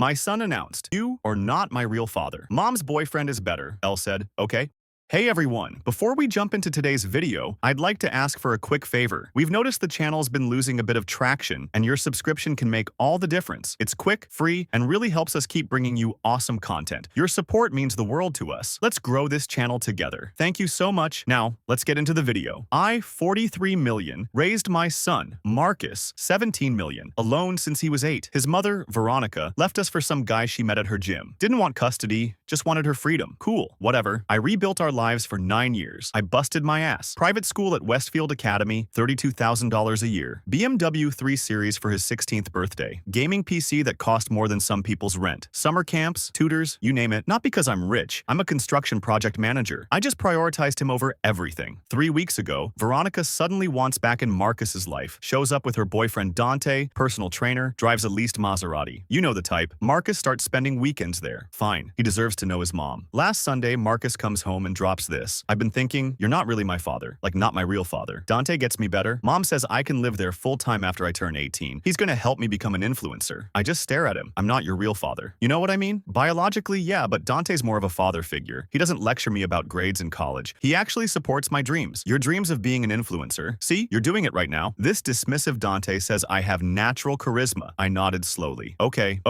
My son announced, "You are not my real father. Mom's boyfriend is better," Elle said. Okay. Hey everyone, before we jump into today's video, I'd like to ask for a quick favor. We've noticed the channel's been losing a bit of traction, and your subscription can make all the difference. It's quick, free, and really helps us keep bringing you awesome content. Your support means the world to us. Let's grow this channel together. Thank you so much. Now, let's get into the video. I, 43 million, raised my son, Marcus, 17 million, alone since he was 8. His mother, Veronica, left us for some guy she met at her gym. Didn't want custody, just wanted her freedom. Cool, whatever. I rebuilt our lives for 9 years. I busted my ass. Private school at Westfield Academy, $32,000 a year. BMW 3 Series for his 16th birthday. Gaming PC that cost more than some people's rent. Summer camps, tutors, you name it. Not because I'm rich. I'm a construction project manager. I just prioritized him over everything. 3 weeks ago, Veronica suddenly wants back in Marcus's life. Shows up with her boyfriend Dante, personal trainer, drives a leased Maserati. You know the type. Marcus starts spending weekends there. Fine. He deserves to know his mom. Last Sunday, Marcus comes home and drops this. I've been thinking, you're not really my father. Like, not my real father. Dante gets me better. Mom says I can live there full-time after I turn 18. He's gonna help me become an influencer. I just stare at him. I'm not your real father. You know what I mean? Biologically, yeah, but Dante's more of a father figure. He doesn't lecture me about grades in college. He actually supports my dreams. Your dreams of being an influencer. See, you're doing it right now. This dismissive Dante says I have natural charisma. I nodded slowly. Okay.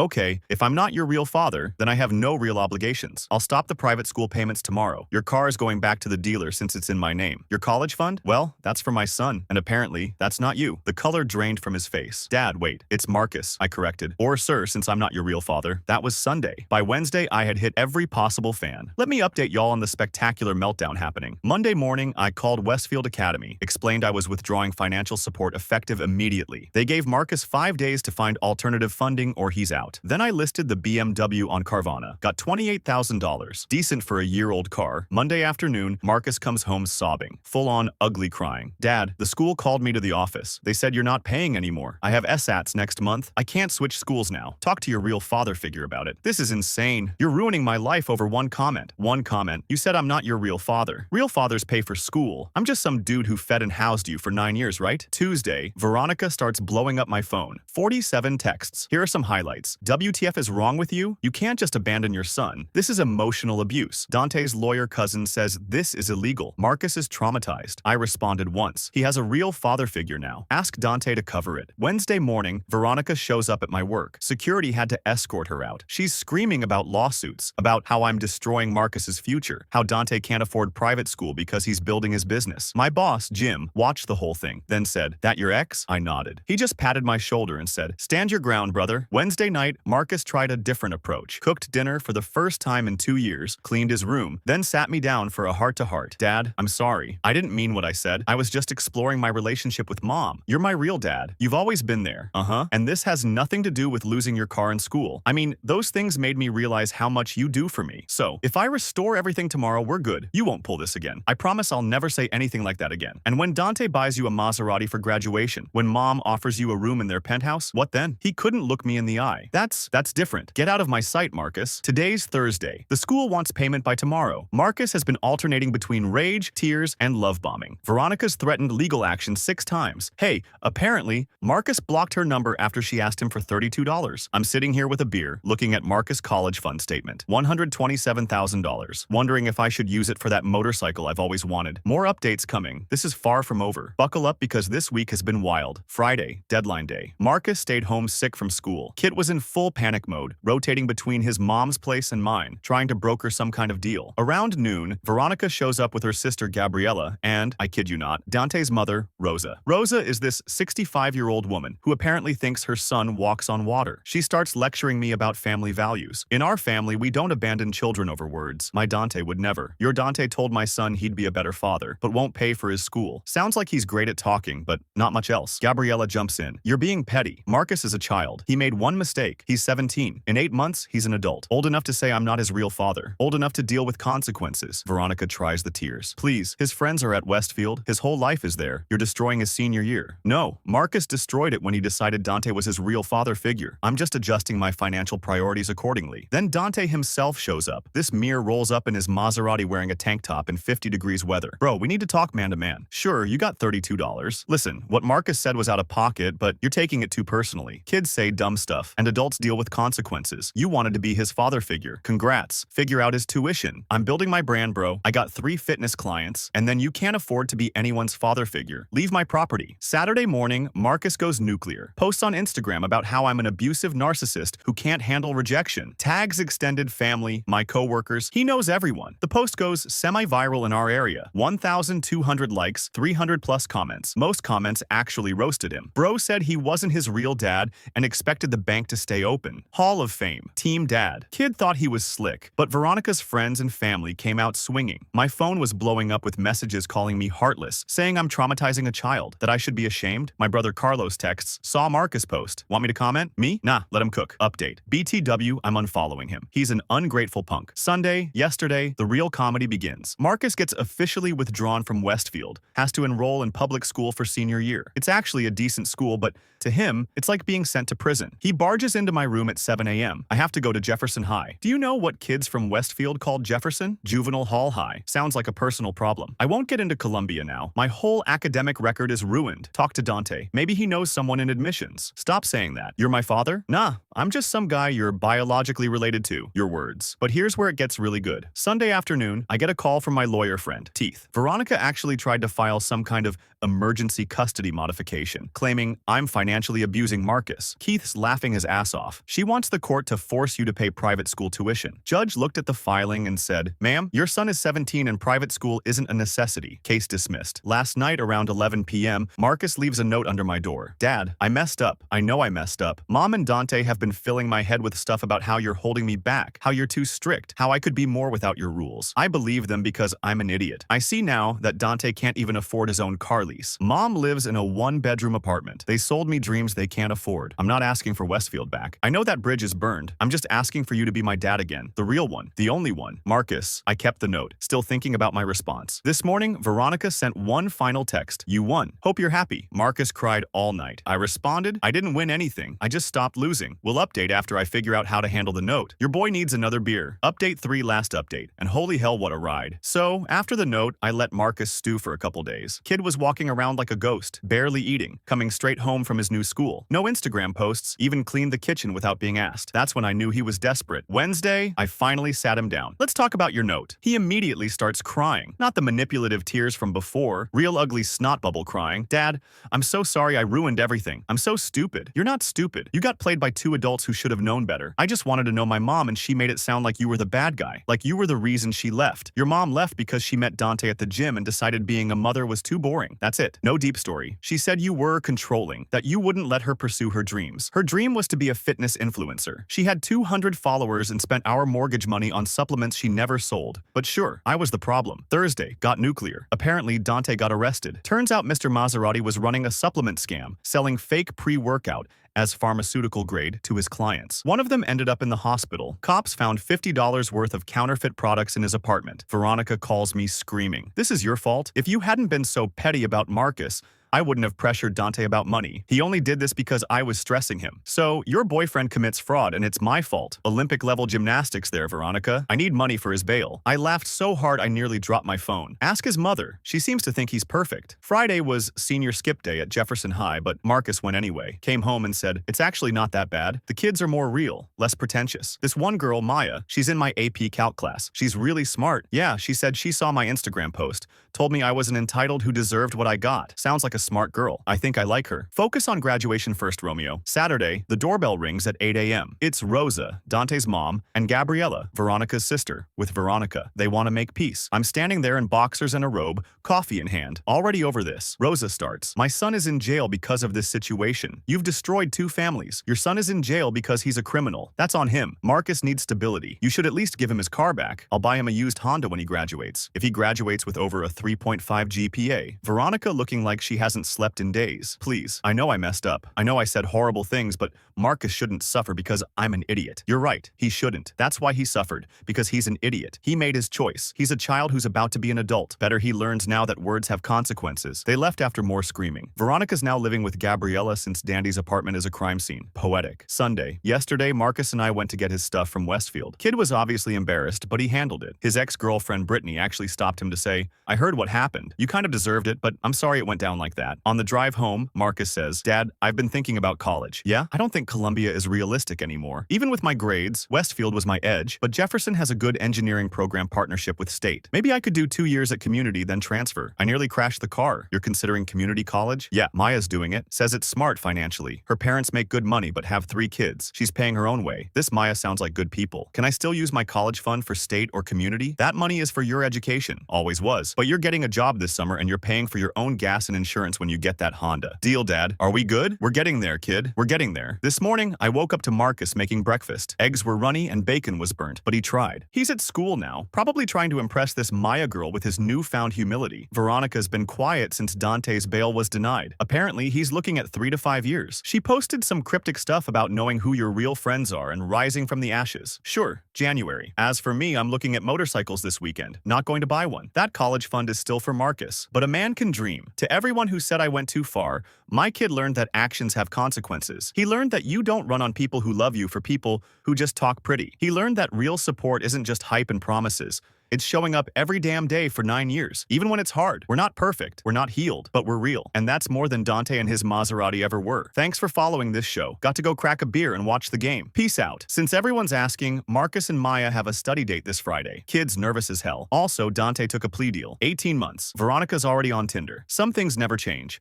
If I'm not your real father, then I have no real obligations. I'll stop the private school payments tomorrow. Your car is going back to the dealer since it's in my name. Your college fund? Well, that's for my son. And apparently, that's not you. The color drained from his face. Dad, wait. It's Marcus, I corrected. Or sir, since I'm not your real father. That was Sunday. By Wednesday, I had hit every possible fan. Let me update y'all on the spectacular meltdown happening. Monday morning, I called Westfield Academy, explained I was withdrawing financial support effective immediately. They gave Marcus 5 days to find alternative funding or he's out. Then I listed the BMW on Carvana. Got $28,000. Decent for a year-old car. Monday afternoon, Marcus comes home sobbing, full-on ugly crying. Dad, the school called me to the office. They said you're not paying anymore. I have SATs next month. I can't switch schools now. Talk to your real father figure about it. This is insane. You're ruining my life over one comment. One comment. You said I'm not your real father. Real fathers pay for school. I'm just some dude who fed and housed you for 9 years, right? Tuesday, Veronica starts blowing up my phone. 47 texts. Here are some highlights. WTF is wrong with you? You can't just abandon your son. This is emotional abuse. Dante's lawyer cousin says this is illegal. Marcus is traumatized. I responded once. He has a real father figure now. Ask Dante to cover it. Wednesday morning, Veronica shows up at my work. Security had to escort her out. She's screaming about lawsuits, about how I'm destroying Marcus's future, how Dante can't afford private school because he's building his business. My boss, Jim, watched the whole thing, then said, "That your ex?" I nodded. He just patted my shoulder and said, "Stand your ground, brother." Wednesday night, Marcus tried a different approach. Cooked dinner for the first time in 2 years, cleaned his room, then sat me down for a heart-to-heart. Dad, I'm sorry. I didn't mean what I said. I was just exploring my relationship with Mom. You're my real dad. You've always been there. And this has nothing to do with losing your car in school. I mean, those things made me realize how much you do for me. So, if I restore everything tomorrow, we're good. You won't pull this again. I promise I'll never say anything like that again. And when Dante buys you a Maserati for graduation, when Mom offers you a room in their penthouse, what then? He couldn't look me in the eye. That's different. Get out of my sight, Marcus. Today's Thursday. The school wants payment by tomorrow. Marcus has been alternating between rage, tears, and love bombing. Veronica's threatened legal action 6 times. Hey, apparently, Marcus blocked her number after she asked him for $32. I'm sitting here with a beer, looking at Marcus' college fund statement. $127,000. Wondering if I should use it for that motorcycle I've always wanted. More updates coming. This is far from over. Buckle up because this week has been wild. Friday, deadline day. Marcus stayed home sick from school. Kit was in full panic mode, rotating between his mom's place and mine, trying to broker some kind of deal. Around noon, Veronica shows up with her sister Gabriella and, I kid you not, Dante's mother, Rosa. Rosa is this 65-year-old woman who apparently thinks her son walks on water. She starts lecturing me about family values. In our family, we don't abandon children over words. My Dante would never. Your Dante told my son he'd be a better father, but won't pay for his school. Sounds like he's great at talking, but not much else. Gabriella jumps in. You're being petty. Marcus is a child. He made one mistake. He's 17. In 8 months, he's an adult. Old enough to say I'm not his real father, old enough to deal with consequences. Veronica tries the tears. Please, his friends are at Westfield. His whole life is there. You're destroying his senior year. No, Marcus destroyed it when he decided Dante was his real father figure. I'm just adjusting my financial priorities accordingly. Then Dante himself shows up. This mirror rolls up in his Maserati wearing a tank top in 50 degrees weather. Bro, we need to talk man to man. Sure, you got $32. Listen, what Marcus said was out of pocket, but you're taking it too personally. Kids say dumb stuff, and adults deal with consequences. You wanted to be his father figure. Congrats. Figure out his tuition. I'm building my brand, bro. I got 3 fitness clients, and then you can't afford to be anyone's father figure. Leave my property. Saturday morning, Marcus goes nuclear. Posts on Instagram about how I'm an abusive narcissist who can't handle rejection. Tags extended family, my coworkers. He knows everyone. The post goes semi-viral in our area. 1,200 likes, 300 plus comments. Most comments actually roasted him. Bro said he wasn't his real dad and expected the bank to stay open. Hall of Fame. Team Dad. Kid thought he was slick, but Veronica's friends and family came out swinging. My phone was blowing up with messages calling me heartless, saying I'm traumatizing a child, that I should be ashamed. My brother Carlos texts, saw Marcus post. Want me to comment? Me? Nah, let him cook. Update. BTW, I'm unfollowing him. He's an ungrateful punk. Sunday, yesterday, the real comedy begins. Marcus gets officially withdrawn from Westfield, has to enroll in public school for senior year. It's actually a decent school, but to him, it's like being sent to prison. He barges into my room at 7 a.m. I have to go to Jefferson High. Do you know what kids from Westfield called Jefferson? Juvenile Hall High. Sounds like a personal problem. I won't get into Columbia now. My whole academic record is ruined. Talk to Dante. Maybe he knows someone in admissions. Stop saying that. You're my father? Nah, I'm just some guy you're biologically related to. Your words. But here's where it gets really good. Sunday afternoon, I get a call from my lawyer friend, Teeth. Veronica actually tried to file some kind of emergency custody modification, claiming I'm financially abusing Marcus. Keith's laughing his ass off. She wants the court to force you to pay private school tuition. Judge looked at the filing and said, "Ma'am, your son is 17 and private school isn't a necessity." Case dismissed. Last night around 11 p.m., Marcus leaves a note under my door. Dad, I messed up. I know I messed up. Mom and Dante have been filling my head with stuff about how you're holding me back, how you're too strict, how I could be more without your rules. I believe them because I'm an idiot. I see now that Dante can't even afford his own car lease. Mom lives in a 1-bedroom apartment. They sold me dreams they can't afford. I'm not asking for Westfield back. I know that bridge is burned. I'm just asking for you to be my dad again. The real one. The only one. Marcus. I kept the note. Still thinking about my response. This morning, Veronica sent one final text. You won. Hope you're happy. Marcus cried all night. I responded, I didn't win anything. I just stopped losing. We'll update after I figure out how to handle the note. Your boy needs another beer. Update 3 last update. And holy hell, what a ride. So, after the note, I let Marcus stew for a couple days. Kid was walking around like a ghost, barely eating, coming straight home from his new school. No Instagram posts, even cleaned the kitchen without being asked. That's when I knew he was desperate. Wednesday, I finally sat him down. Let's talk about your note. He immediately starts crying. Not the manipulative tears from before, real ugly snot bubble crying. Dad, I'm so sorry I ruined everything. I'm so stupid. You're not stupid. You got played by 2 adults who should have known better. I just wanted to know my mom and she made it sound like you were the bad guy. Like you were the reason she left. Your mom left because she met Dante at the gym and decided being a mother was too boring. That's it. No deep story. She said you were controlling, that you wouldn't let her pursue her dreams. Her dream was to be a fitness influencer. She had 200 followers and spent our mortgage money on supplements she never sold. But sure, I was the problem. Thursday, got nuclear. Apparently, Dante got arrested. Turns out Mr. Maserati was running a supplement scam, selling fake pre-workout as pharmaceutical grade to his clients. One of them ended up in the hospital. Cops found $50 worth of counterfeit products in his apartment. Veronica calls me screaming. This is your fault? If you hadn't been so petty about Marcus, I wouldn't have pressured Dante about money. He only did this because I was stressing him. So, your boyfriend commits fraud and it's my fault. Olympic-level gymnastics there, Veronica. I need money for his bail. I laughed so hard I nearly dropped my phone. Ask his mother. She seems to think he's perfect. Friday was senior skip day at Jefferson High, but Marcus went anyway. Came home and said, it's actually not that bad. The kids are more real, less pretentious. This one girl, Maya, she's in my AP Calc class. She's really smart. Yeah, she said she saw my Instagram post. Told me I was an entitled who deserved what I got. Sounds like a smart girl. I think I like her. Focus on graduation first, Romeo. Saturday, the doorbell rings at 8 a.m. It's Rosa, Dante's mom, and Gabriella, Veronica's sister, with Veronica. They want to make peace. I'm standing there in boxers and a robe, coffee in hand, already over this. Rosa starts. My son is in jail because of this situation. You've destroyed 2 families. Your son is in jail because he's a criminal. That's on him. Marcus needs stability. You should at least give him his car back. I'll buy him a used Honda when he graduates. If he graduates with over a 3.5 GPA. Veronica looking like she has hasn't slept in days. Please, I know I messed up. I know I said horrible things, but Marcus shouldn't suffer because I'm an idiot. You're right, he shouldn't. That's why he suffered, because he's an idiot. He made his choice. He's a child who's about to be an adult. Better he learns now that words have consequences. They left after more screaming. Veronica's now living with Gabriella since Dandy's apartment is a crime scene. Poetic. Sunday. Yesterday, Marcus and I went to get his stuff from Westfield. Kid was obviously embarrassed, but he handled it. His ex-girlfriend Brittany actually stopped him to say, "I heard what happened. You kind of deserved it, but I'm sorry it went down like that." On the drive home, Marcus says, "Dad, I've been thinking about college. Yeah? I don't think Columbia is realistic anymore. Even with my grades, Westfield was my edge, but Jefferson has a good engineering program partnership with State. Maybe I could do 2 years at community, then transfer. I nearly crashed the car. You're considering community college?" "Yeah, Maya's doing it. Says it's smart financially. Her parents make good money but have 3 kids. She's paying her own way. This Maya sounds like good people. Can I still use my college fund for State or community? That money is for your education. Always was. But you're getting a job this summer and you're paying for your own gas and insurance when you get that Honda." "Deal, Dad. Are we good?" "We're getting there, kid. We're getting there." This morning, I woke up to Marcus making breakfast. Eggs were runny and bacon was burnt, but he tried. He's at school now, probably trying to impress this Maya girl with his newfound humility. Veronica's been quiet since Dante's bail was denied. Apparently, he's looking at 3 to 5 years. She posted some cryptic stuff about knowing who your real friends are and rising from the ashes. Sure, January. As for me, I'm looking at motorcycles this weekend. Not going to buy one. That college fund is still for Marcus. But a man can dream. To everyone who said I went too far, my kid learned that actions have consequences. He learned that you don't run on people who love you for people who just talk pretty. He learned that real support isn't just hype and promises. It's showing up every damn day for 9 years, even when it's hard. We're not perfect, we're not healed, but we're real. And that's more than Dante and his Maserati ever were. Thanks for following this show. Got to go crack a beer and watch the game. Peace out. Since everyone's asking, Marcus and Maya have a study date this Friday. Kid's nervous as hell. Also, Dante took a plea deal. 18 months. Veronica's already on Tinder. Some things never change.